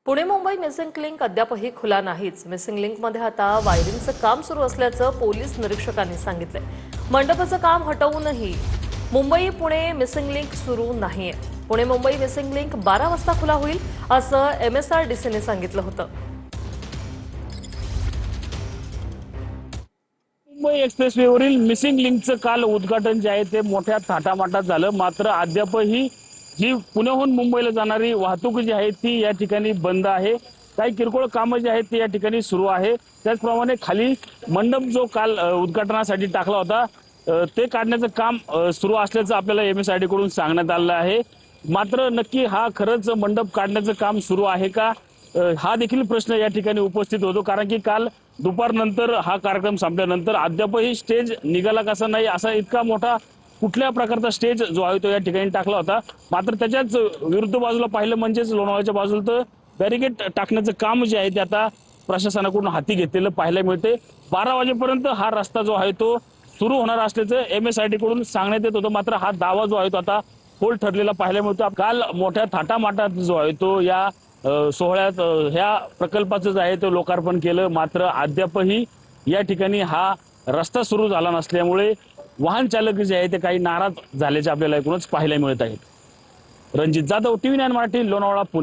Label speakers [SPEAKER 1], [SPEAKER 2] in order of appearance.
[SPEAKER 1] Pune Mumbai missing link अद्यापही खुला नाहीच। मिसिंग लिंकमध्ये आता वायरिंगचं काम सुरू असल्याचं पोलीस निरीक्षकांनी सांगितलंय। मंडपाचं काम हटवूनही मुंबई पुणे मिसिंग लिंक सुरू नाहीये। पुणे मुंबई मिसिंग लिंक 12 वाजता खुला होईल असं MSRDCने सांगितलं होतं।
[SPEAKER 2] मुंबई एक्सप्रेसवेवरील मिसिंग लिंकचं काल उद्घाटन जे आहे ते मोठ्या थाटामाटात झालं। मात्र अद्यापही जी पुण्याहून मुंबईला जाणारी वाहतूक जी आहे ती या ठिकाणी बंद आहे। काही किरकोळ कामं जी आहेत ती या ठिकाणी सुरू आहे। त्याचप्रमाणे खाली मंडप जो काल उद्घाटनासाठी टाकला होता ते काढण्याचं काम सुरू असल्याचं आपल्याला MSRD कडून सांगण्यात आलं आहे। मात्र नक्की हा खरंच मंडप काढण्याचं काम सुरू आहे का हा देखील प्रश्न या ठिकाणी उपस्थित होतो। कारण की काल दुपारनंतर हा कार्यक्रम संपल्यानंतर अद्यापही स्टेज निघाला कसा नाही असा इतका मोठा कुठल्या प्रकारचा स्टेज जो आहे तो या ठिकाणी टाकला होता। मात्र त्याच्याच विरुद्ध बाजूला पाहिलं म्हणजेच लोणावळ्याच्या बाजूला तर बॅरिकेड टाकण्याचं काम जे आहे ते आता प्रशासनाकडून हाती घेतलेलं पाहायला मिळते। 12 वाजेपर्यंत हा रस्ता जो आहे तो सुरू होणार असल्याचं MSRD कडून सांगण्यात येत होतं। मात्र हा दावा जो आहे तो आता फोल ठरलेला पाहायला मिळतो। काल मोठ्या थाटामाटात जो आहे तो या सोहळ्यात ह्या प्रकल्पाचं जे आहे ते लोकार्पण केलं। मात्र अद्यापही या ठिकाणी हा रस्ता सुरू झाला नसल्यामुळे वाहन चालक जे आहे ते काही नाराज झाल्याचे आपल्याला एकूणच पाहायला मिळत आहेत। रणजित जाधव, TV9 मराठी, लोणावळा, पुणे।